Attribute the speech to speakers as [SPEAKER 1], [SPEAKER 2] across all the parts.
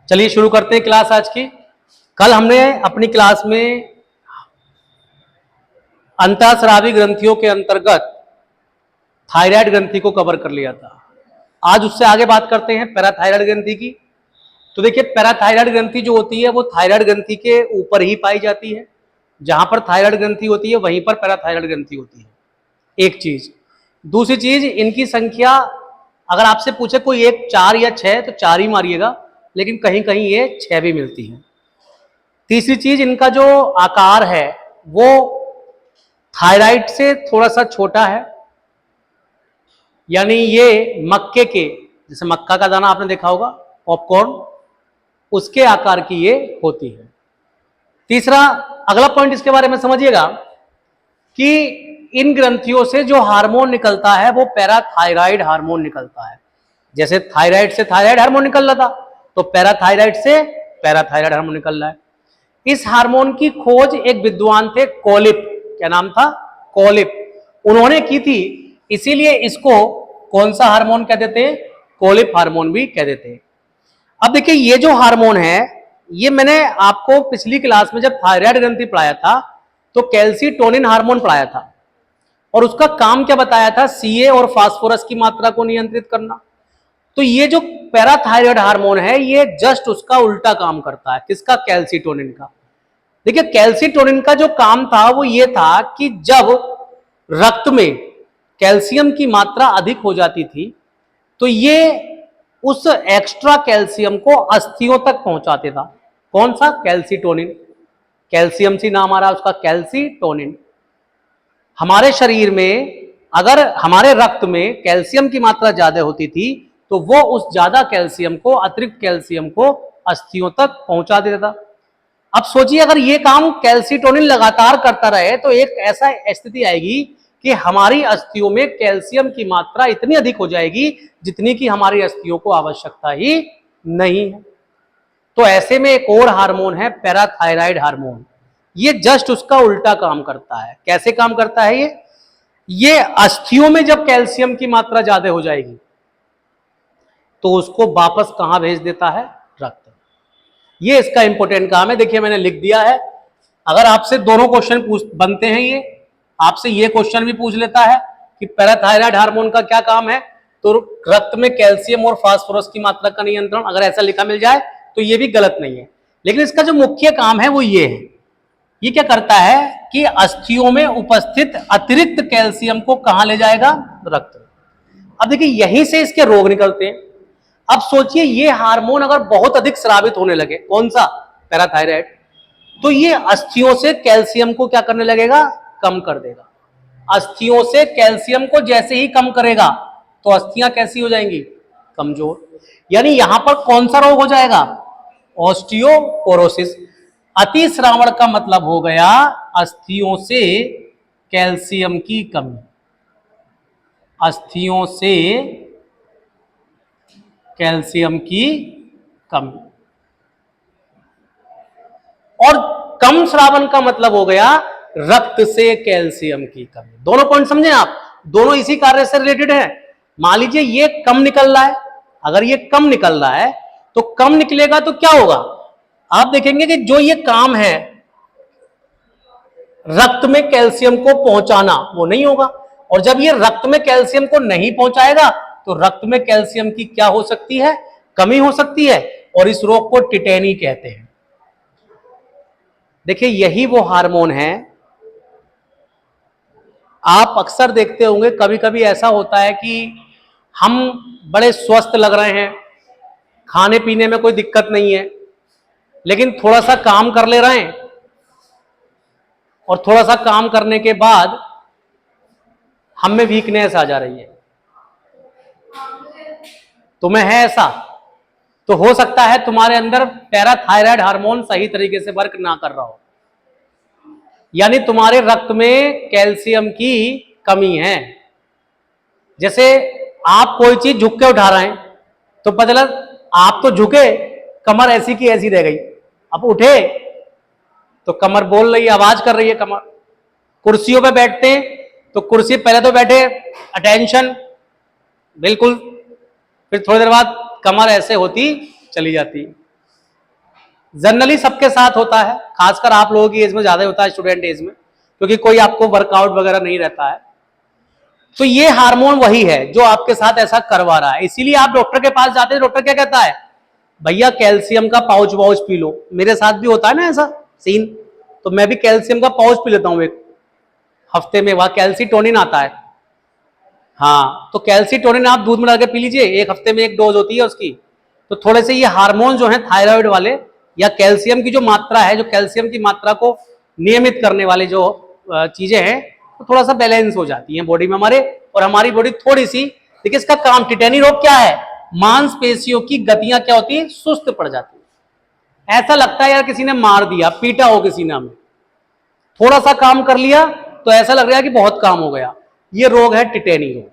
[SPEAKER 1] चलिए शुरू करते हैं क्लास आज की। कल हमने अपनी क्लास में अंतःस्रावी ग्रंथियों के अंतर्गत थायराइड ग्रंथि को कवर कर लिया था। आज उससे आगे बात करते हैं पैराथायराइड ग्रंथि की। तो देखिए, पैराथायराइड ग्रंथि जो होती है वो थायराइड ग्रंथि के ऊपर ही पाई जाती है। जहां पर थायराइड ग्रंथि होती है वहीं पर पैराथायराइड ग्रंथि होती है, एक चीज। दूसरी चीज, इनकी संख्या अगर आपसे पूछे कोई एक 4 या 6 तो 4 ही मारिएगा, लेकिन कहीं कहीं ये 6 भी मिलती है। तीसरी चीज, इनका जो आकार है वो थायराइड से थोड़ा सा छोटा है, यानी ये मक्के के, जैसे मक्का का दाना आपने देखा होगा, पॉपकॉर्न, उसके आकार की ये होती है। तीसरा, अगला पॉइंट इसके बारे में समझिएगा कि इन ग्रंथियों से जो हार्मोन निकलता है वो पैराथायराइड हार्मोन निकलता है। जैसे थायराइड से थायराइड हार्मोन निकल रहा था, तो पैराथायराइड से पैराथायराइड हार्मोन निकल रहा है। इस हार्मोन की खोज एक विद्वान थे, कोलिप। क्या नाम था? कोलिप। उन्होंने की थी, इसीलिए इसको कौन सा हार्मोन कह देते हैं? कोलिप हार्मोन भी कह देते हैं। अब देखिए, ये जो हार्मोन है, ये मैंने आपको पिछली क्लास में जब थायराइड ग्रंथि पढ़ाया था तो कैल्सीटोनिन हार्मोन पढ़ाया था, और उसका काम क्या बताया था? सीए और फास्फोरस की मात्रा को नियंत्रित करना। तो ये जो पैराथायराइड हार्मोन है ये जस्ट उसका उल्टा काम करता है। किसका? कैल्सीटोनिन का। देखिए, कैल्सीटोनिन का जो काम था वो ये था कि जब रक्त में कैल्शियम की मात्रा अधिक हो जाती थी तो ये उस एक्स्ट्रा कैल्शियम को अस्थियों तक पहुंचाते था। कौन सा? कैल्सीटोनिन। कैल्शियम से नाम आ रहा है उसका, कैल्सीटोनिन। हमारे शरीर में अगर हमारे रक्त में कैल्शियम की मात्रा ज्यादा होती थी तो वो उस ज्यादा कैल्शियम को, अतिरिक्त कैल्शियम को अस्थियों तक पहुंचा देता था। अब सोचिए, अगर ये काम कैल्सीटोनिन लगातार करता रहे तो एक ऐसा स्थिति आएगी कि हमारी अस्थियों में कैल्शियम की मात्रा इतनी अधिक हो जाएगी जितनी कि हमारी अस्थियों को आवश्यकता ही नहीं है। तो ऐसे में एक और हार्मोन है पैराथायराइड हार्मोन, ये जस्ट उसका उल्टा काम करता है। कैसे काम करता है ये अस्थियों में जब कैल्शियम की मात्रा ज्यादा हो जाएगी तो उसको वापस कहां भेज देता है? रक्त। ये इसका इंपॉर्टेंट काम है। देखिए, मैंने लिख दिया है। अगर आपसे दोनों क्वेश्चन बनते हैं, ये आपसे ये क्वेश्चन भी पूछ लेता है कि पैराथायराइड हार्मोन का क्या काम है, तो रक्त में कैल्शियम और फास्फोरस की मात्रा का नियंत्रण, अगर ऐसा लिखा मिल जाए तो ये भी गलत नहीं है। लेकिन इसका जो मुख्य काम है वो ये है, ये क्या करता है कि अस्थियों में उपस्थित अतिरिक्त कैल्शियम को कहां ले जाएगा? रक्त। अब देखिए, यहीं से इसके रोग निकलते हैं। अब सोचिए, ये हार्मोन अगर बहुत अधिक स्रावित होने लगे, कौन सा? पैराथायराइड, तो ये अस्थियों से कैल्शियम को क्या करने लगेगा? कम कर देगा। अस्थियों से कैल्शियम को जैसे ही कम करेगा तो अस्थियां कैसी हो जाएंगी? कमजोर। यानी यहां पर कौन सा रोग हो जाएगा? ऑस्टियोपोरोसिस। अतिस्रावण का मतलब हो गया अस्थियों से कैल्शियम की कमी। अस्थियों से कैल्शियम की कमी। और कम स्रावन का मतलब हो गया रक्त से कैल्शियम की कमी। दोनों पॉइंट समझे आप? दोनों इसी कार्य से रिलेटेड है। मान लीजिए ये कम निकल रहा है, अगर ये कम निकल रहा है तो कम निकलेगा तो क्या होगा? आप देखेंगे कि जो ये काम है रक्त में कैल्शियम को पहुंचाना, वो नहीं होगा। और जब ये रक्त में कैल्शियम को नहीं पहुंचाएगा तो रक्त में कैल्शियम की क्या हो सकती है? कमी हो सकती है, और इस रोग को टिटेनी कहते हैं। देखिए, यही वो हार्मोन है। आप अक्सर देखते होंगे, कभी कभी ऐसा होता है कि हम बड़े स्वस्थ लग रहे हैं, खाने पीने में कोई दिक्कत नहीं है, लेकिन थोड़ा सा काम कर ले रहे हैं और थोड़ा सा काम करने के बाद हम में वीकनेस आ जा रही है। तुम्हें है ऐसा? तो हो सकता है तुम्हारे अंदर पैराथायराइड हार्मोन सही तरीके से वर्क ना कर रहा हो, यानी तुम्हारे रक्त में कैल्शियम की कमी है। जैसे आप कोई चीज झुक के उठा रहे हैं तो पता चला आप तो झुके, कमर ऐसी की ऐसी रह गई। अब उठे तो कमर बोल रही है, आवाज कर रही है कमर। कुर्सियों पे बैठते हैं तो कुर्सी, पहले तो बैठे अटेंशन बिल्कुल फिर थोड़ी देर बाद कमर ऐसे होती चली जाती है। जनरली सबके साथ होता है, खासकर आप लोगों की एज में ज्यादा होता है, स्टूडेंट एज में, क्योंकि कोई आपको वर्कआउट वगैरह नहीं रहता है। तो ये हार्मोन वही है जो आपके साथ ऐसा करवा रहा है। इसीलिए आप डॉक्टर के पास जाते हैं, डॉक्टर क्या कहता है, भैया कैल्शियम का पाउच वाउच पी लो। मेरे साथ भी होता है ना ऐसा सीन, तो मैं भी कैल्शियम का पाउच पी लेता हूं एक हफ्ते में, वहां कैल्सीटोनिन आता है। हाँ, तो कैल्सीटोनिन आप दूध में डाल के पी लीजिए, एक हफ्ते में एक डोज होती है उसकी। तो थोड़े से ये हार्मोन जो है थायराइड वाले, या कैल्शियम की जो मात्रा है, जो कैल्शियम की मात्रा को नियमित करने वाले जो चीजें हैं, तो थोड़ा सा बैलेंस हो जाती है बॉडी में हमारे, और हमारी बॉडी थोड़ी सी, देखिए इसका काम, टिटेनी रोग क्या है, मांसपेशियों की गतियां क्या होती है, सुस्त पड़ जाती है। ऐसा लगता है यार किसी ने मार दिया, पीटा हो किसी ने हमें, थोड़ा सा काम कर लिया तो ऐसा लग रहा है कि बहुत काम हो गया। ये रोग है टिटेनी रोग।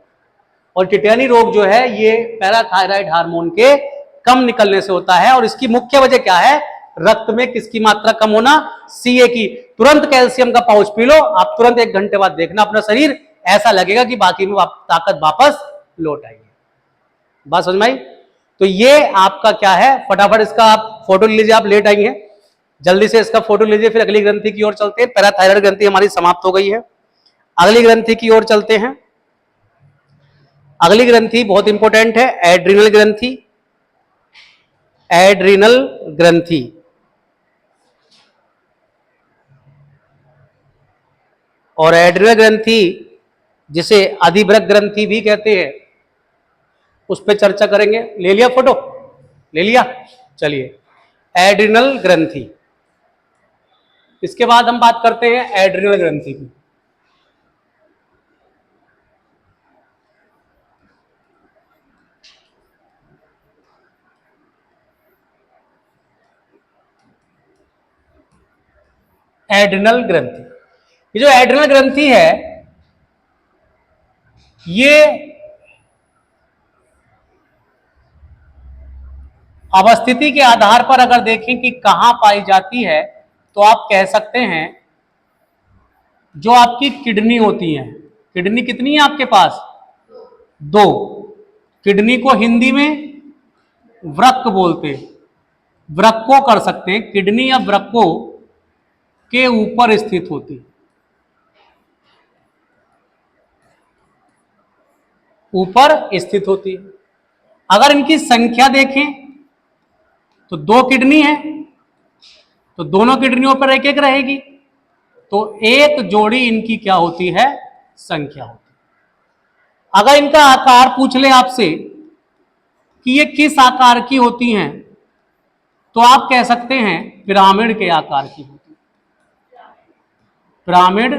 [SPEAKER 1] और टिटेनी रोग जो है ये पैराथायराइड हार्मोन के कम निकलने से होता है। और इसकी मुख्य वजह क्या है, रक्त में किसकी मात्रा कम होना, सीए की। तुरंत कैल्शियम का पाउच पी लो, आप तुरंत 1 घंटे बाद देखना अपना शरीर, ऐसा लगेगा कि बाकी में ताकत वापस लौट आई है। बात समझ में आई? तो ये आपका क्या है, फटाफट इसका आप फोटो ले लीजिए, आप लेट आई हैं, जल्दी से इसका फोटो लीजिए। फिर अगली ग्रंथि की ओर चलते हैं। पैराथायराइड ग्रंथि हमारी समाप्त हो गई है, अगली ग्रंथि की ओर चलते हैं। अगली ग्रंथि बहुत इंपॉर्टेंट है, एड्रिनल ग्रंथि। एड्रिनल ग्रंथि और एड्रिनल ग्रंथि जिसे अधिभ्रक ग्रंथि भी कहते हैं, उस पर चर्चा करेंगे। ले लिया फोटो, ले लिया, चलिए एड्रिनल ग्रंथि। इसके बाद हम बात करते हैं एड्रिनल ग्रंथि की। एड्रिनल ग्रंथि, ये जो एड्रिनल ग्रंथि है, ये अवस्थिति के आधार पर अगर देखें कि कहां पाई जाती है, तो आप कह सकते हैं जो आपकी किडनी होती है, किडनी कितनी है आपके पास, 2। किडनी को हिंदी में वृक्क बोलते हैं, वृक्को कर सकते हैं, किडनी या वृक्को के ऊपर स्थित होती, ऊपर स्थित होती है। अगर इनकी संख्या देखें तो 2 किडनी है, तो दोनों किडनियों पर एक एक रहेगी, तो एक जोड़ी इनकी क्या होती है, संख्या होती है। अगर इनका आकार पूछ ले आपसे कि ये किस आकार की होती हैं, तो आप कह सकते हैं पिरामिड के आकार की होती है, पिरामिड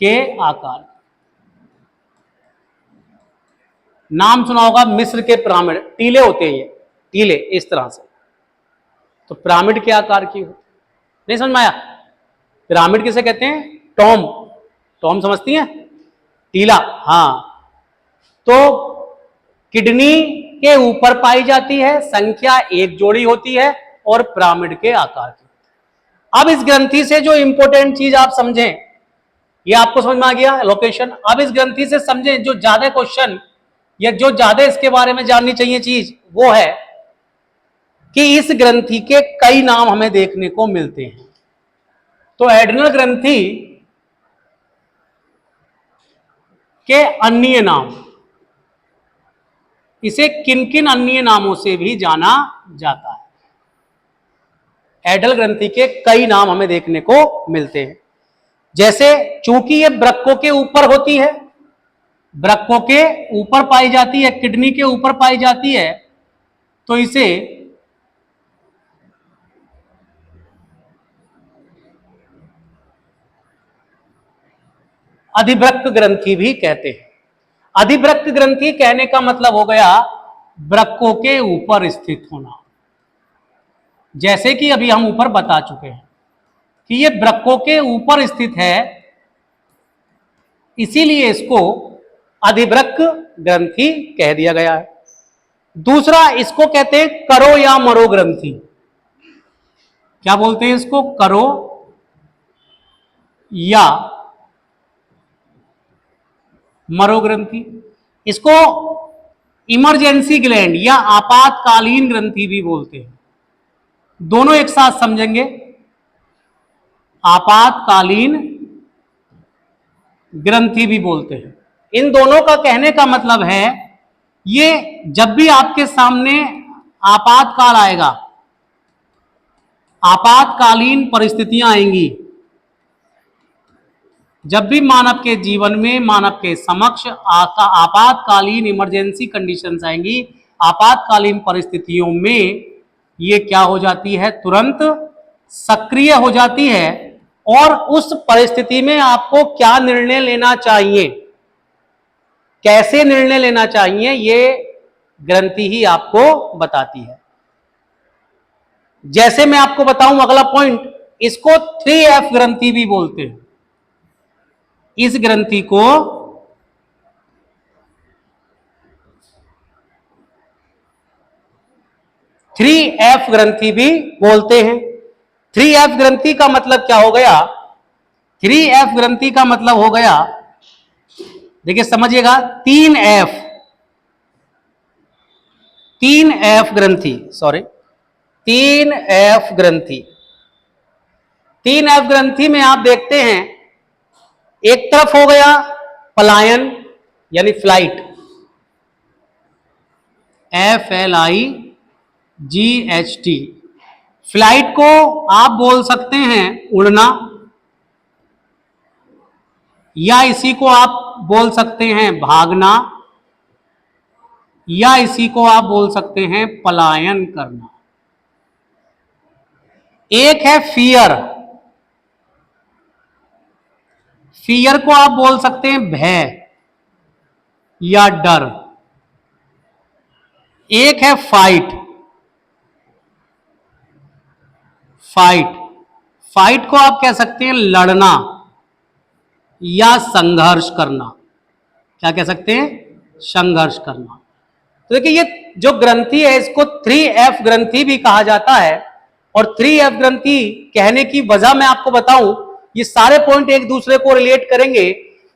[SPEAKER 1] के आकार। नाम सुना होगा मिस्र के पिरामिड, टीले होते हैं ये, टीले इस तरह से, तो पिरामिड के आकार की हो। नहीं समझ में आया? पिरामिड किसे कहते हैं, टॉम, टॉम समझती हैं, टीला, हाँ। तो किडनी के ऊपर पाई जाती है, संख्या एक जोड़ी होती है और पिरामिड के आकार की। अब इस ग्रंथि से जो इंपॉर्टेंट चीज आप समझें, ये आपको समझ में आ गया लोकेशन। अब इस ग्रंथि से समझें जो ज्यादा क्वेश्चन या जो ज्यादा इसके बारे में जाननी चाहिए चीज, वो है कि इस ग्रंथि के कई नाम हमें देखने को मिलते हैं। तो एड्रिनल ग्रंथि के अन्य नाम, इसे किन किन अन्य नामों से भी जाना जाता है। एड्रिनल ग्रंथि के कई नाम हमें देखने को मिलते हैं, जैसे चूंकि ये वृक्कों के ऊपर होती है, वृक्कों के ऊपर पाई जाती है, किडनी के ऊपर पाई जाती है, तो इसे अधिवृक्क ग्रंथि भी कहते हैं। अधिवृक्क ग्रंथि कहने का मतलब हो गया वृक्कों के ऊपर स्थित होना। जैसे कि अभी हम ऊपर बता चुके हैं कि ये वृक्कों के ऊपर स्थित है, इसीलिए इसको अधिवृक्क ग्रंथि कह दिया गया है। दूसरा, इसको कहते हैं करो या मरो ग्रंथि। क्या बोलते हैं इसको, करो या मरो ग्रंथि। इसको इमरजेंसी ग्लैंड या आपातकालीन ग्रंथि भी बोलते हैं। दोनों एक साथ समझेंगे। आपातकालीन ग्रंथि भी बोलते हैं। इन दोनों का कहने का मतलब है, ये जब भी आपके सामने आपातकाल आएगा, आपातकालीन परिस्थितियां आएंगी, जब भी मानव के जीवन में, मानव के समक्ष आपातकालीन इमरजेंसी कंडीशंस आएंगी, आपातकालीन परिस्थितियों में ये क्या हो जाती है, तुरंत सक्रिय हो जाती है। और उस परिस्थिति में आपको क्या निर्णय लेना चाहिए, कैसे निर्णय लेना चाहिए, ये ग्रंथि ही आपको बताती है। जैसे मैं आपको बताऊं अगला पॉइंट, इसको 3F ग्रंथि भी बोलते हैं। इस ग्रंथि को 3F ग्रंथि भी बोलते हैं। 3F ग्रंथि का मतलब क्या हो गया? 3F ग्रंथि का मतलब हो गया, देखिए समझिएगा, 3F ग्रंथि, सॉरी 3F ग्रंथि। 3F ग्रंथि में आप देखते हैं, एक तरफ हो गया पलायन यानी फ्लाइट, FLIGHT। फ्लाइट को आप बोल सकते हैं उड़ना, या इसी को आप बोल सकते हैं भागना, या इसी को आप बोल सकते हैं पलायन करना। एक है फियर, फियर को आप बोल सकते हैं भय या डर। एक है फाइट, फाइट को आप कह सकते हैं लड़ना या संघर्ष करना। क्या कह सकते हैं? संघर्ष करना। तो देखिए, ये जो ग्रंथि है इसको 3F ग्रंथि भी कहा जाता है। और 3F ग्रंथि कहने की वजह मैं आपको बताऊं, ये सारे पॉइंट एक दूसरे को रिलेट करेंगे।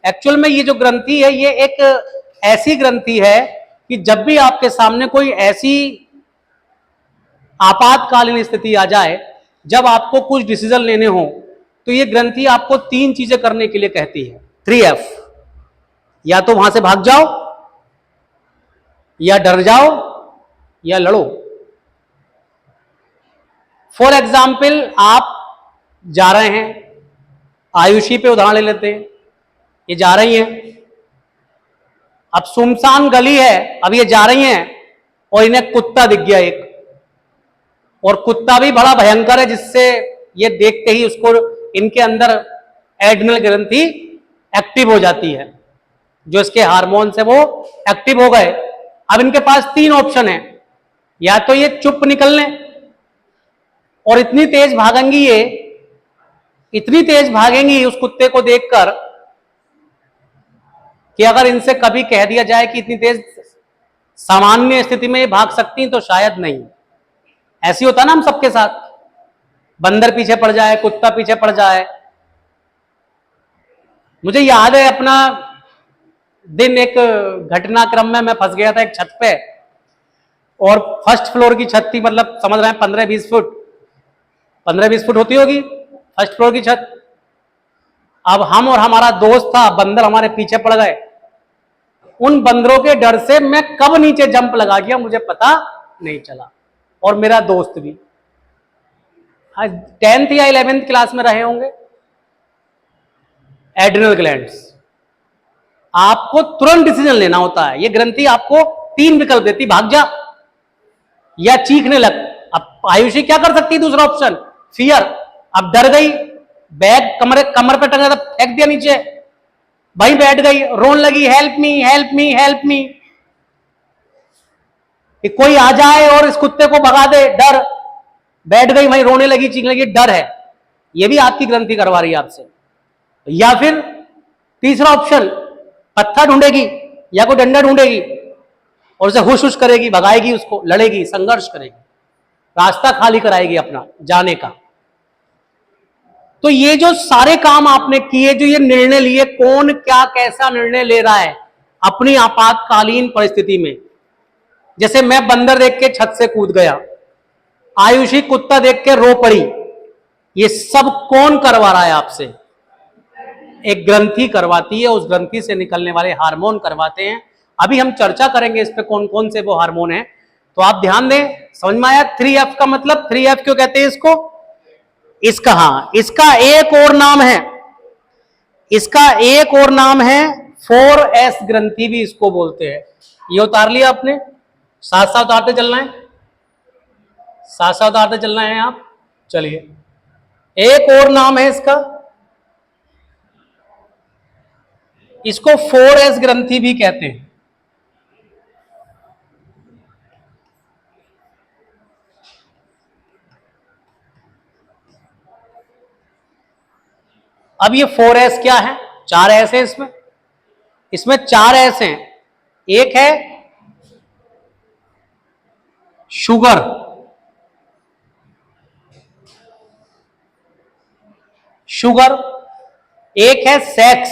[SPEAKER 1] एक्चुअल में ये जो ग्रंथि है, ये एक ऐसी ग्रंथि है कि जब भी आपके सामने कोई ऐसी आपातकालीन स्थिति आ जाए, जब आपको कुछ डिसीजन लेने हो, तो ये ग्रंथि आपको 3 चीजें करने के लिए कहती है। 3F, या तो वहां से भाग जाओ, या डर जाओ, या लड़ो। फॉर एग्जाम्पल, आप जा रहे हैं, आयुषी पे उदाहरण ले लेते हैं, ये जा रही हैं, अब सुनसान गली है, अब ये जा रही हैं और इन्हें कुत्ता दिख गया एक, और कुत्ता भी बड़ा भयंकर है, जिससे ये देखते ही उसको इनके अंदर एड्रिनल ग्रंथि एक्टिव हो जाती है, जो इसके हार्मोन्स है वो एक्टिव हो गए। अब इनके पास 3 ऑप्शन है, या तो ये चुप निकल लें, और इतनी तेज भागेंगी, ये इतनी तेज भागेंगी उस कुत्ते को देखकर कि अगर इनसे कभी कह दिया जाए कि इतनी तेज सामान्य स्थिति में भाग सकती हैं, तो शायद नहीं। ऐसी होता ना हम सबके साथ, बंदर पीछे पड़ जाए, कुत्ता पीछे पड़ जाए। मुझे याद है अपना दिन, एक घटनाक्रम में मैं फंस गया था एक छत पे, और फर्स्ट फ्लोर की छत थी, मतलब समझ रहे हैं 15-20 फुट, 15-20 फुट होती होगी फर्स्ट फ्लोर की छत। अब हम और हमारा दोस्त था, बंदर हमारे पीछे पड़ गए। उन बंदरों के डर से मैं कब नीचे जंप लगा गया मुझे पता नहीं चला, और मेरा दोस्त भी। 10th या 11th क्लास में रहे होंगे। एड्रिनल ग्लैंड्स, आपको तुरंत डिसीजन लेना होता है। ये ग्रंथि आपको 3 विकल्प देती, भाग जा या चीखने लग। अब आयुषी क्या कर सकती है? दूसरा ऑप्शन फियर, अब डर गई, बैग कमर पे टंगा था, फेंक दिया नीचे, वहीं बैठ गई, रोन लगी, help me help me help me, कि कोई आ जाए और इस कुत्ते को भगा दे, डर, बैठ गई वहीं, रोने लगी, चीखने लगी, डर है। ये भी आपकी ग्रंथि करवा रही है आपसे। या फिर तीसरा ऑप्शन, पत्थर ढूंढेगी या कोई डंडा ढूंढेगी और उसे हुश हुश करेगी, भगाएगी उसको, लड़ेगी, संघर्ष करेगी, रास्ता खाली कराएगी अपना जाने का। तो ये जो सारे काम आपने किए, जो ये निर्णय लिए, कौन क्या कैसा निर्णय ले रहा है अपनी आपातकालीन परिस्थिति में, जैसे मैं बंदर देख के छत से कूद गया, आयुषी कुत्ता देख के रो पड़ी, ये सब कौन करवा रहा है आपसे? एक ग्रंथि करवाती है, उस ग्रंथि से निकलने वाले हार्मोन करवाते हैं। अभी हम चर्चा करेंगे इस पे कौन कौन से वो हार्मोन है। तो आप ध्यान दें, समझ में आया 3F का मतलब? 3F क्यों कहते हैं इसको? इसका, हाँ, इसका एक और नाम है, इसका एक और नाम है 4S ग्रंथि भी इसको बोलते हैं। ये उतार लिया आपने, साथ साथ उतारते चलना है, साथ साथ उतारते चलना है आप। चलिए, एक और नाम है इसका, इसको 4S ग्रंथि भी कहते हैं। अब ये 4S क्या है? 4S है इसमें, इसमें 4S हैं। एक है शुगर, शुगर, एक है सेक्स,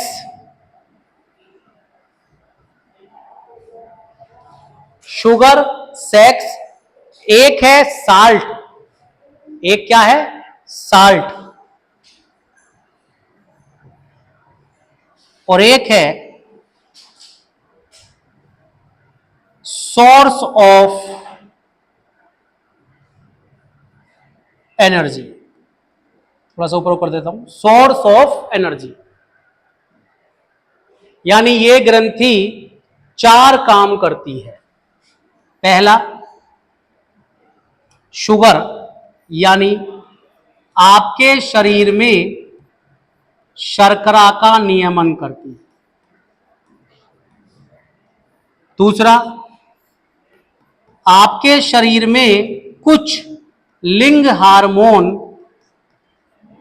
[SPEAKER 1] शुगर सेक्स, एक है साल्ट, एक क्या है? साल्ट, और एक है सोर्स ऑफ एनर्जी। थोड़ा सा ऊपर ऊपर देता हूं, सोर्स ऑफ एनर्जी। यानी ये ग्रंथि 4 काम करती है। पहला, शुगर, यानी आपके शरीर में शर्करा का नियमन करती है। दूसरा, आपके शरीर में कुछ लिंग हार्मोन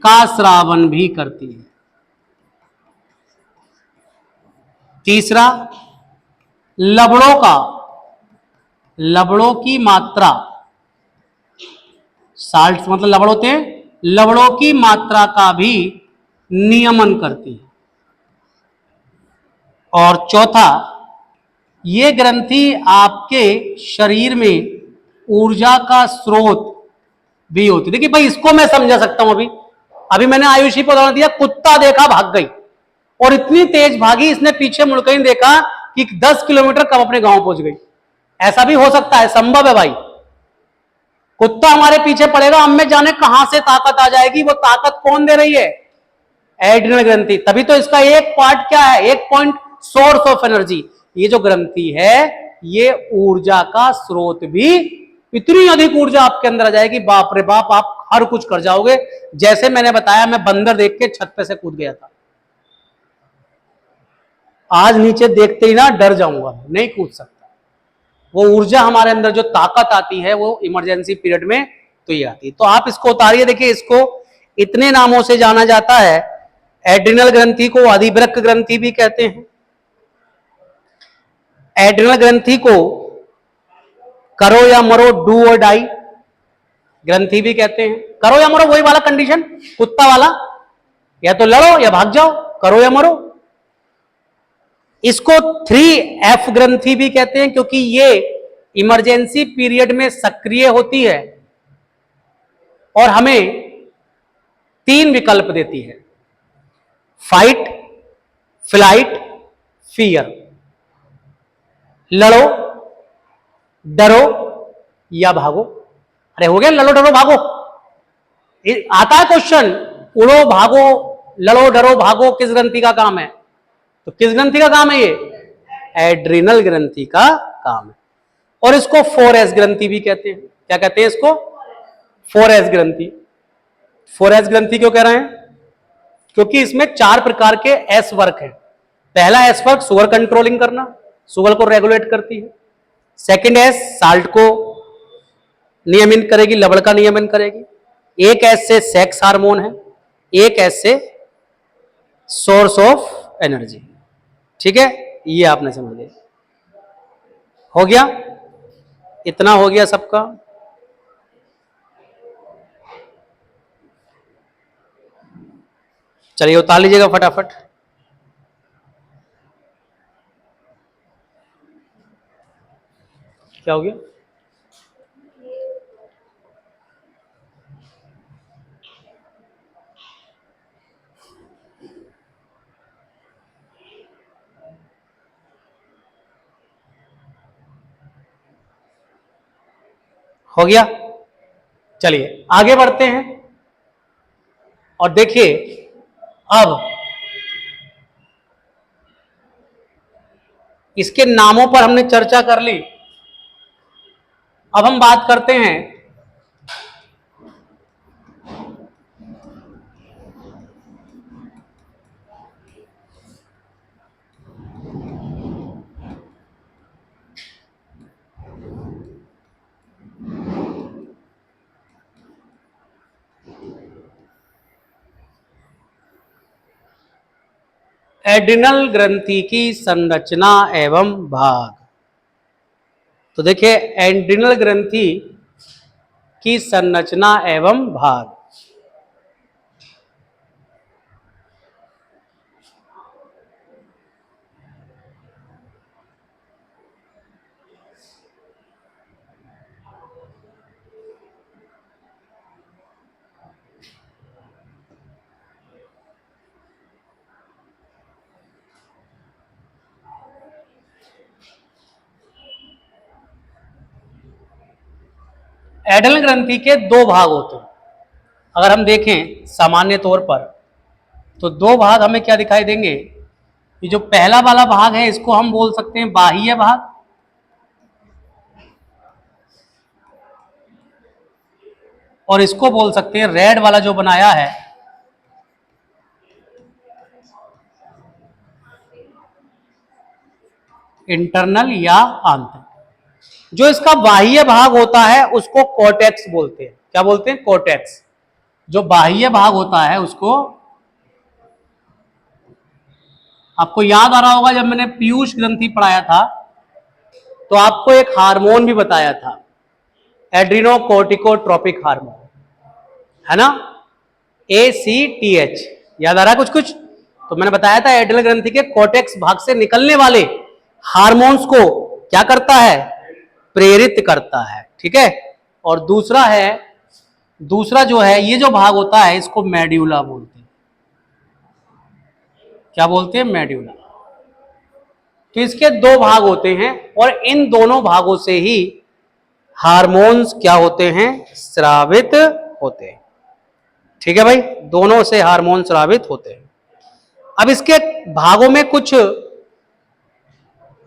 [SPEAKER 1] का स्रावन भी करती है। तीसरा, लवणों का, लवणों की मात्रा, साल्ट मतलब लवण होते हैं, लवणों की मात्रा का भी नियमन करती है। और चौथा, ये ग्रंथि आपके शरीर में ऊर्जा का स्रोत भी होती है। देखिए भाई, इसको मैं समझा सकता हूं। अभी अभी मैंने आयुषी को उदाहरण दिया, कुत्ता देखा भाग गई, और इतनी तेज भागी इसने पीछे मुड़कर ही देखा कि 10 किलोमीटर कब अपने गांव पहुंच गई। ऐसा भी हो सकता है, संभव है भाई। कुत्ता हमारे पीछे पड़ेगा, हमें जाने कहां से ताकत आ जाएगी। वो ताकत कौन दे रही है? एड्रिनल ग्रंथि। तभी तो इसका एक पार्ट क्या है, एक पॉइंट, सोर्स ऑफ एनर्जी। ये जो ग्रंथि है, ये ऊर्जा का स्रोत भी, इतनी अधिक ऊर्जा आपके अंदर आ जाएगी, बाप रे बाप, आप हर कुछ कर जाओगे। जैसे मैंने बताया, मैं बंदर देख के छत पे से कूद गया था, आज नीचे देखते ही ना डर जाऊंगा, नहीं कूद सकता। वो ऊर्जा हमारे अंदर जो ताकत आती है, वो इमरजेंसी पीरियड में तो ये आती है। तो आप इसको उतारिए, देखिए इसको इतने नामों से जाना जाता है। एड्रिनल ग्रंथि को अधिवृक्क ग्रंथि भी कहते हैं। एड्रिनल ग्रंथि को करो या मरो, डू और डाई ग्रंथि भी कहते हैं। करो या मरो, वही वाला कंडीशन, कुत्ता वाला, या तो लड़ो या भाग जाओ, करो या मरो। इसको 3F ग्रंथि भी कहते हैं, क्योंकि ये इमरजेंसी पीरियड में सक्रिय होती है और हमें 3 विकल्प देती है: फाइट, फ्लाइट, फियर। लड़ो, डरो या भागो। अरे हो गया, लड़ो डरो भागो। आता है क्वेश्चन, उड़ो भागो, लड़ो डरो भागो, किस ग्रंथि का काम है? तो किस ग्रंथि का काम है ये? एड्रिनल ग्रंथि का काम है। और इसको 4S ग्रंथि भी कहते हैं। क्या कहते हैं इसको? 4S ग्रंथि। 4S ग्रंथि क्यों कह रहे हैं? क्योंकि इसमें 4 प्रकार के एस वर्क है। पहला एस वर्क शुगर कंट्रोलिंग करना, शुगर को रेगुलेट करती है। सेकंड एस साल्ट को नियमित करेगी, लवण का नियमन करेगी। एक एस से सेक्स हार्मोन है, एक एस से सोर्स ऑफ एनर्जी। ठीक है, ये आपने समझ लिया। हो गया, इतना हो गया सबका। चलिए उतार लीजिएगा फटाफट। क्या क्या हो गया? हो गया। चलिए आगे बढ़ते हैं और देखिए अब इसके नामों पर हमने चर्चा कर ली। अब हम बात करते हैं एड्रिनल ग्रंथि की संरचना एवं भाग। तो देखिए एड्रिनल ग्रंथि की संरचना एवं भाग। एड्रिनल ग्रंथि के दो भाग होते हैं। अगर हम देखें सामान्य तौर पर तो दो भाग हमें क्या दिखाई देंगे? ये जो पहला वाला भाग है इसको हम बोल सकते हैं बाह्य भाग, और इसको बोल सकते हैं रेड वाला जो बनाया है इंटरनल या आंतरिक। जो इसका बाह्य भाग होता है उसको कोर्टेक्स बोलते हैं। क्या बोलते हैं? कोर्टेक्स। जो बाह्य भाग होता है उसको, आपको याद आ रहा होगा जब मैंने पीयूष ग्रंथि पढ़ाया था तो आपको एक हार्मोन भी बताया था, एड्रिनोकोर्टिकोट्रोपिक हार्मोन, है ना, ACTH। याद आ रहा है कुछ कुछ? तो मैंने बताया था एड्रिनल ग्रंथि के कोर्टेक्स भाग से निकलने वाले हार्मोन्स को क्या करता है? प्रेरित करता है। ठीक है। और दूसरा जो है ये जो भाग होता है इसको मेड्यूला बोलते हैं। क्या बोलते हैं? मेड्यूला। तो इसके दो भाग होते हैं और इन दोनों भागों से ही हार्मोन्स क्या होते हैं? स्रावित होते हैं। ठीक है भाई, दोनों से हार्मोन स्रावित होते हैं। अब इसके भागों में कुछ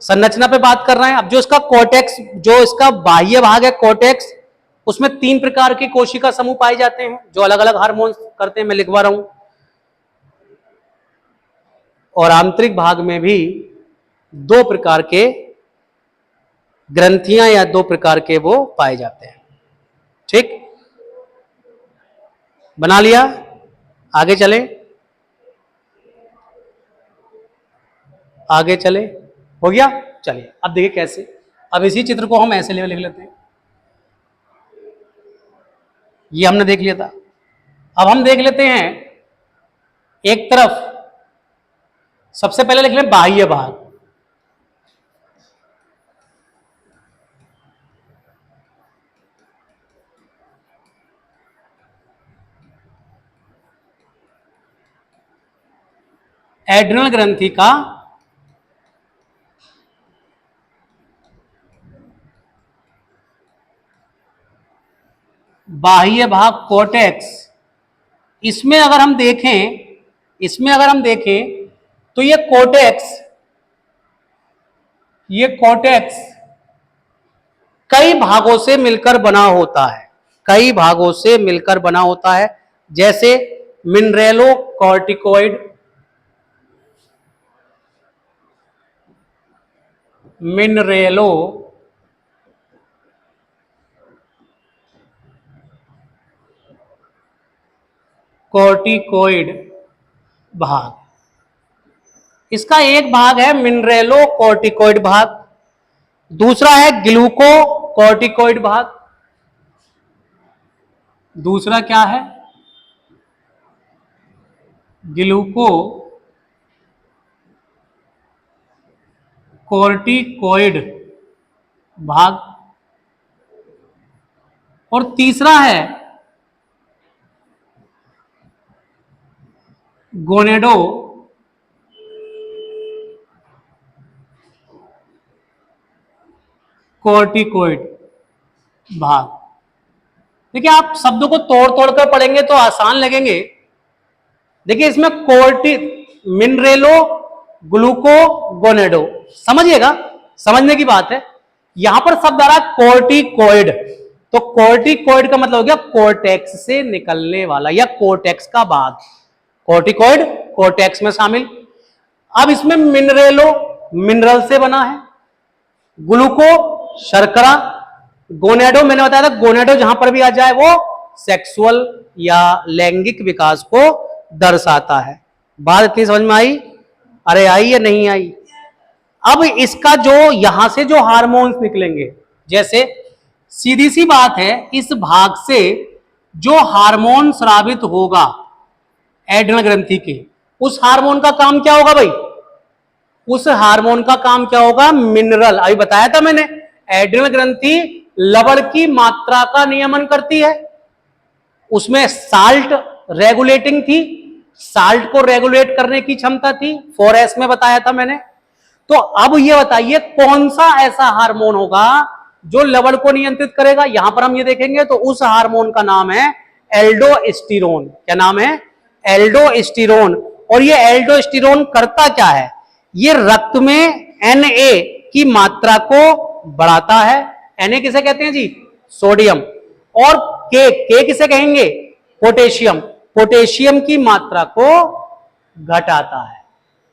[SPEAKER 1] संरचना पे बात कर रहे हैं। अब जो इसका कोर्टेक्स, जो इसका बाह्य भाग है कोर्टेक्स, उसमें 3 प्रकार के कोशिका समूह पाए जाते हैं जो अलग अलग हार्मोन करते हैं। मैं लिखवा रहा हूं। और आंतरिक भाग में भी 2 प्रकार के ग्रंथियां या 2 प्रकार के वो पाए जाते हैं। ठीक, बना लिया? आगे चले, आगे चले। हो गया? चलिए अब देखिए कैसे। अब इसी चित्र को हम ऐसे लिख लेते हैं। ये हमने देख लिया था। अब हम देख लेते हैं एक तरफ, सबसे पहले लिख लें बाह्य भाग। एड्रिनल ग्रंथि का बाह्य भाग कोर्टेक्स। इसमें अगर हम देखें तो ये कोर्टेक्स कई भागों से मिलकर बना होता है। कई भागों से मिलकर बना होता है, जैसे मिनरेलो कॉर्टिकोइड, मिनरेलो कॉर्टिकोइड भाग। इसका एक भाग है मिनरेलो कॉर्टिकोइड भाग, दूसरा है ग्लूको कॉर्टिकोइड भाग। दूसरा क्या है? ग्लूको कॉर्टिकोइड भाग। और तीसरा है गोनेडो कोर्टिकोइड भाग। देखिए आप शब्दों को तोड़ तोड़ कर पढ़ेंगे तो आसान लगेंगे। देखिए इसमें कोर्टि मिनरेलो ग्लूको गोनेडो, समझिएगा, समझने की बात है। यहां पर शब्द आ रहा है कोर्टिकोइड, तो कोर्टिकोइड का मतलब हो गया कोर्टेक्स से निकलने वाला या कोर्टेक्स का भाग। कोर्टिकोइड कोर्टेक्स में शामिल। अब इसमें मिनरेलो मिनरल से बना है, ग्लूको शर्करा, गोनेडो मैंने बताया था, गोनेडो जहां पर भी आ जाए वो सेक्सुअल या लैंगिक विकास को दर्शाता है। बात इतनी समझ में आई? अरे आई या नहीं आई? अब इसका जो यहां से जो हार्मोन्स निकलेंगे, जैसे सीधी सी बात है, इस भाग से जो हार्मोन स्रावित होगा एड्रिनल ग्रंथि के, उस हार्मोन का काम क्या होगा भाई? उस हार्मोन का काम क्या होगा? मिनरल। अभी बताया था मैंने, एड्रिनल ग्रंथि लवण की मात्रा का नियमन करती है, उसमें साल्ट रेगुलेटिंग थी, साल्ट को रेगुलेट करने की क्षमता थी, 4S में बताया था मैंने। तो अब ये बताइए कौन सा ऐसा हार्मोन होगा जो लवण को नियंत्रित करेगा? यहां पर हम ये देखेंगे तो उस हार्मोन का नाम है एल्डोस्टेरोन। क्या नाम है? एल्डोस्टेरोन। और ये एल्डोस्टेरोन करता क्या है? ये रक्त में Na की मात्रा को बढ़ाता है। Na किसे कहते हैं जी? सोडियम। और के किसे कहेंगे? पोटेशियम। पोटेशियम की मात्रा को घटाता है।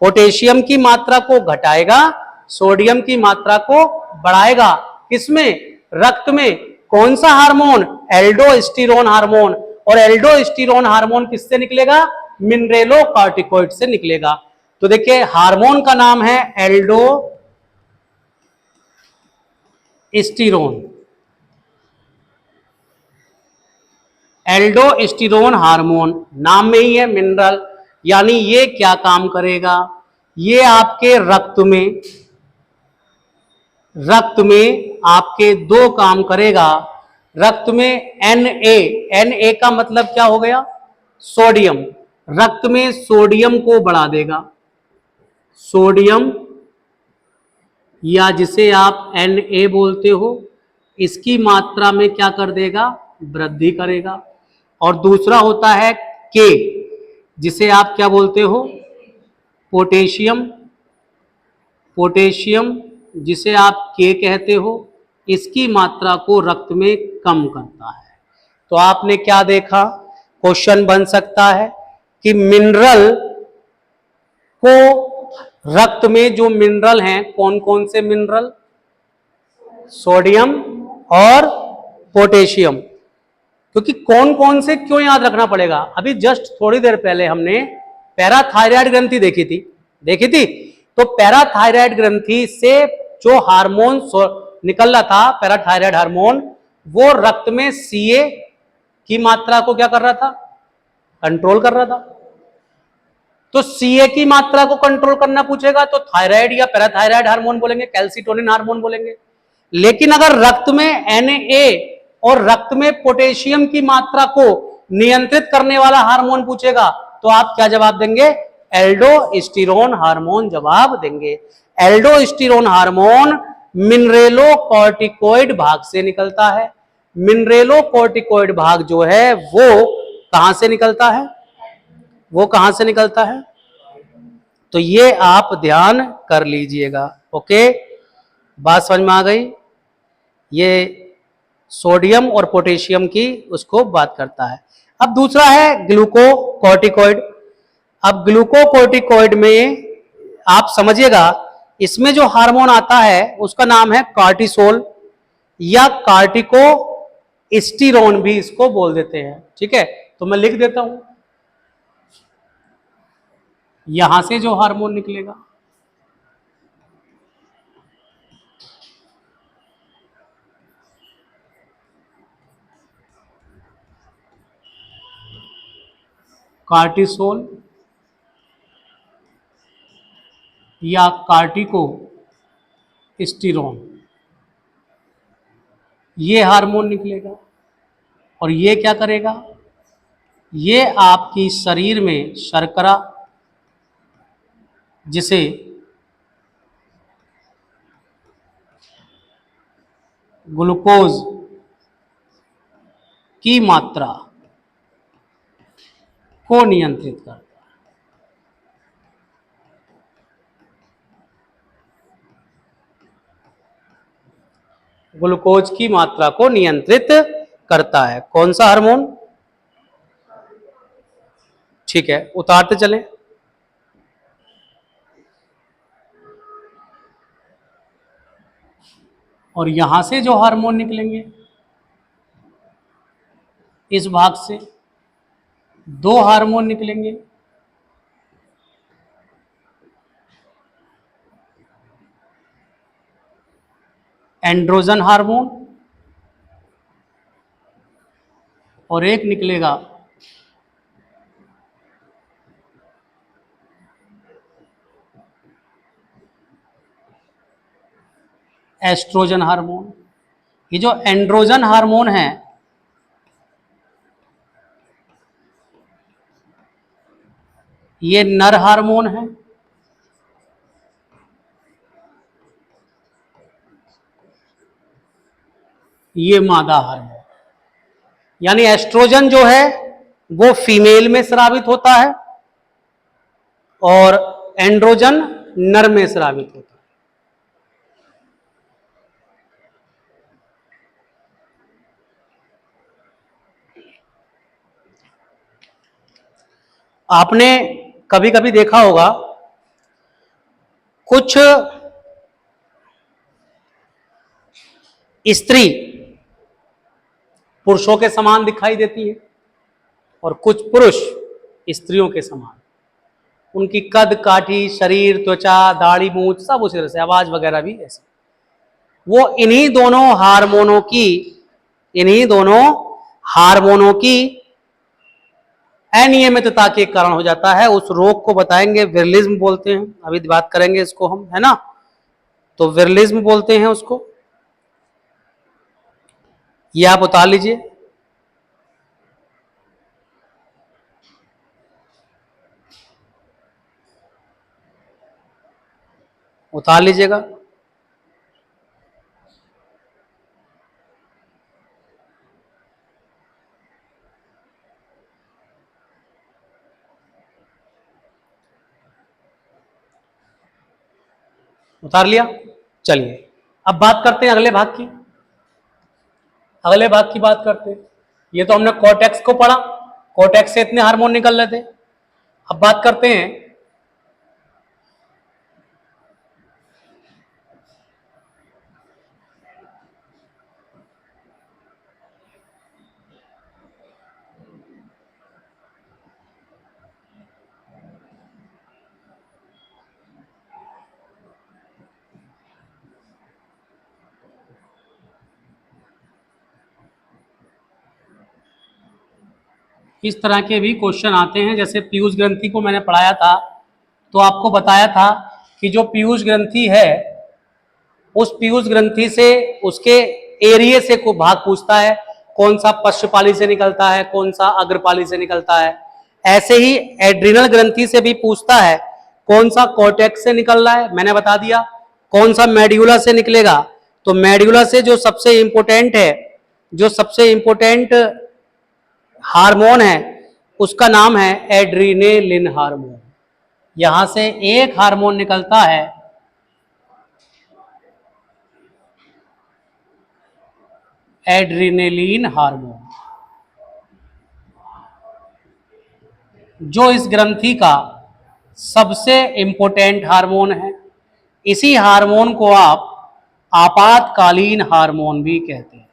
[SPEAKER 1] पोटेशियम की मात्रा को घटाएगा, सोडियम की मात्रा को बढ़ाएगा। किसमें? रक्त में। कौन सा हार्मोन? Aldosterone hormone. और एल्डोस्टेरोन हार्मोन किससे निकलेगा? मिनरेलो कॉर्टिकोइड से निकलेगा। तो देखिए हार्मोन का नाम है एल्डोस्टेरोन। एल्डोस्टेरोन हार्मोन नाम में ही है मिनरल, यानी ये क्या काम करेगा? ये आपके रक्त में आपके दो काम करेगा। रक्त में Na का मतलब क्या हो गया? सोडियम। रक्त में सोडियम को बढ़ा देगा, सोडियम या जिसे आप Na बोलते हो, इसकी मात्रा में क्या कर देगा? वृद्धि करेगा। और दूसरा होता है के, जिसे आप क्या बोलते हो? पोटेशियम। पोटेशियम जिसे आप के कहते हो, इसकी मात्रा को रक्त में कम करता है। तो आपने क्या देखा? क्वेश्चन बन सकता है कि मिनरल को, रक्त में जो मिनरल हैं कौन कौन से मिनरल? सोडियम और पोटेशियम। क्योंकि कौन कौन से क्यों याद रखना पड़ेगा? अभी जस्ट थोड़ी देर पहले हमने पैराथायराइड ग्रंथि देखी थी। तो पैराथायराइड ग्रंथि से जो हार्मोन निकल रहा था, पैराथायराइड हार्मोन, वो रक्त में Ca की मात्रा को क्या कर रहा था? कंट्रोल कर रहा था। तो Ca की मात्रा को कंट्रोल करना पूछेगा तो थायराइड या पैराथायराइड हार्मोन बोलेंगे, कैल्सिटोनिन हार्मोन बोलेंगे। लेकिन अगर रक्त में Na और रक्त में पोटेशियम की मात्रा को नियंत्रित करने वाला हार्मोन पूछेगा तो आप क्या जवाब देंगे? एल्डोस्टेरोन हार्मोन जवाब देंगे। एल्डोस्टेरोन हार्मोन मिनरेलो कॉर्टिकोइड भाग से निकलता है। मिनरेलो कॉर्टिकोइड भाग जो है वो कहां से निकलता है? वो कहां से निकलता है? तो ये आप ध्यान कर लीजिएगा। ओके, बात समझ में आ गई? ये सोडियम और पोटेशियम की उसको बात करता है। अब दूसरा है ग्लूकोकॉर्टिकोइड। अब ग्लूकोकॉर्टिकोइड में आप समझिएगा, इसमें जो हार्मोन आता है उसका नाम है कार्टिसोल या कार्टिकोस्टेरोन भी इसको बोल देते हैं। ठीक है, तो मैं लिख देता हूं, यहां से जो हार्मोन निकलेगा कार्टिसोल या कार्टिकोस्टेरोन, ये हार्मोन निकलेगा। और ये क्या करेगा, ये आपकी शरीर में शर्करा, जिसे ग्लूकोज की मात्रा को नियंत्रित करता है। ग्लूकोज की मात्रा को नियंत्रित करता है। कौन सा हार्मोन? ठीक है, उतारते चलें। और यहां से जो हार्मोन निकलेंगे, इस भाग से 2 हार्मोन निकलेंगे। एंड्रोजन हार्मोन और एक निकलेगा एस्ट्रोजन हार्मोन। ये जो एंड्रोजन हार्मोन है, ये नर हार्मोन है, ये मादा हार्मोन। यानी एस्ट्रोजन जो है वो फीमेल में स्रावित होता है और एंड्रोजन नर में स्रावित होता है। आपने कभी कभी देखा होगा, कुछ स्त्री पुरुषों के समान दिखाई देती है और कुछ पुरुष स्त्रियों के समान। उनकी कद काठी, शरीर, त्वचा, दाढ़ी, मूंछ सब उसी तरह से, आवाज वगैरह भी ऐसे। वो इन्हीं दोनों हार्मोनों की अनियमितता के कारण हो जाता है। उस रोग को बताएंगे, विरलिज्म बोलते हैं। अभी बात करेंगे इसको हम, है ना। तो विरलिज्म बोलते हैं उसको। ये आप उतार लीजिए। उतार लीजिएगा। उतार लिया। चलिए अब बात करते हैं अगले भाग की। अगले भाग की बात करते हैं। ये तो हमने कॉर्टेक्स को पढ़ा, कॉर्टेक्स से इतने हार्मोन निकल रहे थे। अब बात करते हैं इस तरह के भी क्वेश्चन आते हैं। जैसे पीयूष ग्रंथि को मैंने पढ़ाया था, तो आपको बताया था कि जो पीयूष ग्रंथि है, उस पीयूष ग्रंथि से उसके एरिया से को भाग पूछता है, कौन सा पश्चपाली से निकलता है, कौन सा अग्रपाली से निकलता है। ऐसे ही एड्रिनल ग्रंथि से भी पूछता है, कौन सा कॉर्टेक्स से निकल रहा है, मैंने बता दिया। कौन सा मेड्यूला से निकलेगा, तो मेड्यूला से जो सबसे इंपॉर्टेंट है, जो सबसे इंपॉर्टेंट हार्मोन है, उसका नाम है एड्रीनेलिन हार्मोन। यहां से एक हार्मोन निकलता है एड्रीनेलिन हार्मोन, जो इस ग्रंथि का सबसे इंपॉर्टेंट हार्मोन है। इसी हार्मोन को आप आपातकालीन हार्मोन भी कहते हैं।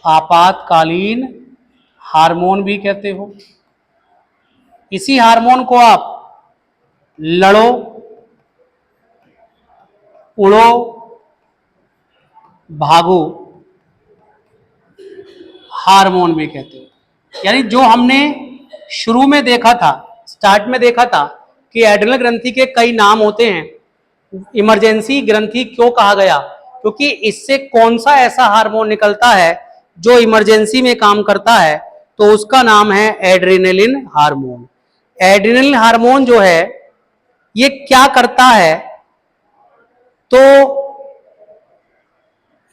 [SPEAKER 1] आपातकालीन हार्मोन भी कहते हो। इसी हार्मोन को आप लड़ो, उड़ो, भागो हार्मोन भी कहते हो। यानी जो हमने शुरू में देखा था, स्टार्ट में देखा था कि एड्रिनल ग्रंथि के कई नाम होते हैं। इमरजेंसी ग्रंथि क्यों कहा गया, क्योंकि इससे कौन सा ऐसा हार्मोन निकलता है जो इमरजेंसी में काम करता है, तो उसका नाम है एड्रेनलिन हार्मोन। एड्रेनलिन हार्मोन जो है ये क्या करता है, तो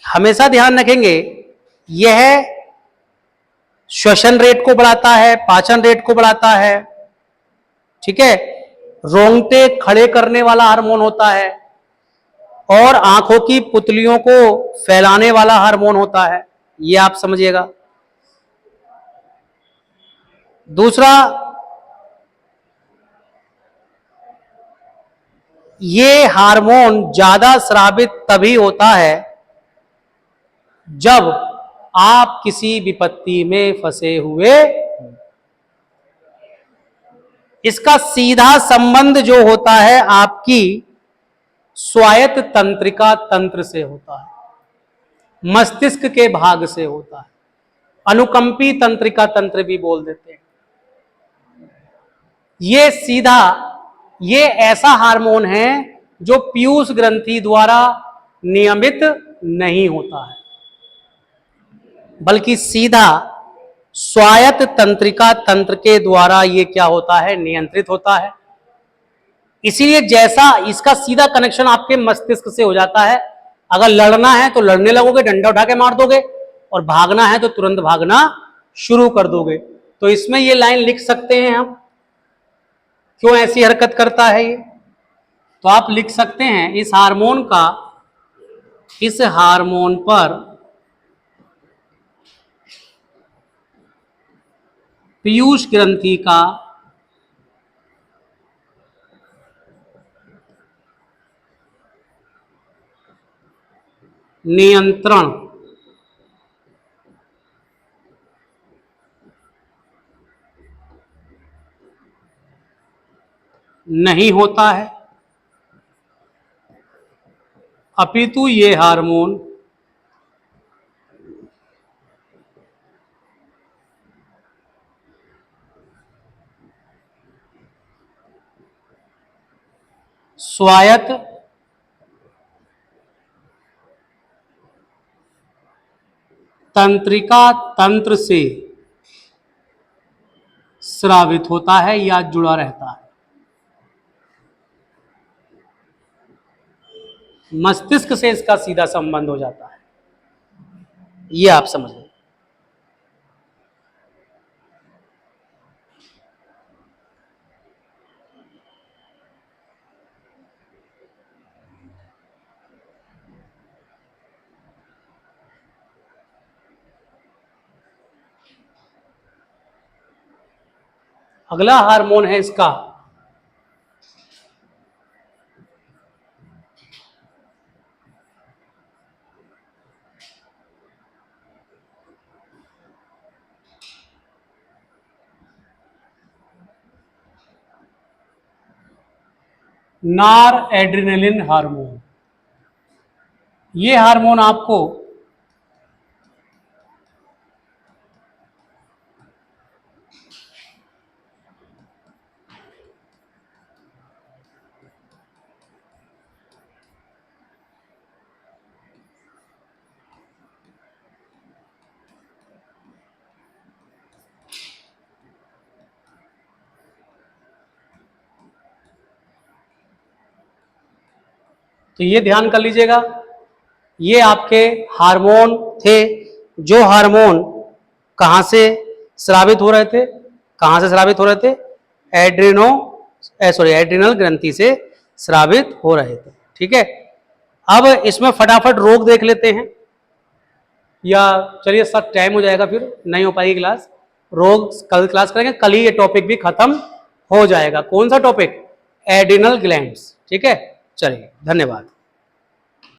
[SPEAKER 1] हमेशा ध्यान रखेंगे, यह श्वसन रेट को बढ़ाता है, पाचन रेट को बढ़ाता है, ठीक है, रोंगटे खड़े करने वाला हार्मोन होता है, और आंखों की पुतलियों को फैलाने वाला हार्मोन होता है, ये आप समझिएगा। दूसरा, ये हार्मोन ज्यादा स्रावित तभी होता है जब आप किसी विपत्ति में फंसे हुए। इसका सीधा संबंध जो होता है आपकी स्वायत्त तंत्रिका तंत्र से होता है, मस्तिष्क के भाग से होता है, अनुकंपी तंत्रिका तंत्र भी बोल देते हैं। ये सीधा, ये ऐसा हार्मोन है जो पीयूष ग्रंथि द्वारा नियमित नहीं होता है, बल्कि सीधा स्वायत्त तंत्रिका तंत्र के द्वारा ये क्या होता है, नियंत्रित होता है। इसीलिए जैसा इसका सीधा कनेक्शन आपके मस्तिष्क से हो जाता है, अगर लड़ना है तो लड़ने लगोगे, डंडा उठा के मार दोगे, और भागना है तो तुरंत भागना शुरू कर दोगे। तो इसमें ये लाइन लिख सकते हैं हम, क्यों ऐसी हरकत करता है ये, तो आप लिख सकते हैं, इस हार्मोन पर पीयूष ग्रंथि का नियंत्रण नहीं होता है, अपितु ये हार्मोन स्वायत्त तंत्रिका तंत्र से स्रावित होता है या जुड़ा रहता है। मस्तिष्क से इसका सीधा संबंध हो जाता है, ये आप समझ लें। अगला हार्मोन है इसका नॉर एड्रेनलिन हार्मोन। ये हार्मोन आपको तो ये ध्यान कर लीजिएगा, ये आपके हार्मोन थे, जो हार्मोन कहां से स्रावित हो रहे थे, कहां से स्रावित हो रहे थे, एड्रिनल ग्रंथि से स्रावित हो रहे थे। ठीक है, अब इसमें फटाफट रोग देख लेते हैं, या चलिए सब टाइम हो जाएगा, फिर नहीं हो पाएगी क्लास। रोग कल क्लास करेंगे, कल ही ये टॉपिक भी खत्म हो जाएगा। कौन सा टॉपिक? Adrenal glands. ठीक है, चलिए, धन्यवाद।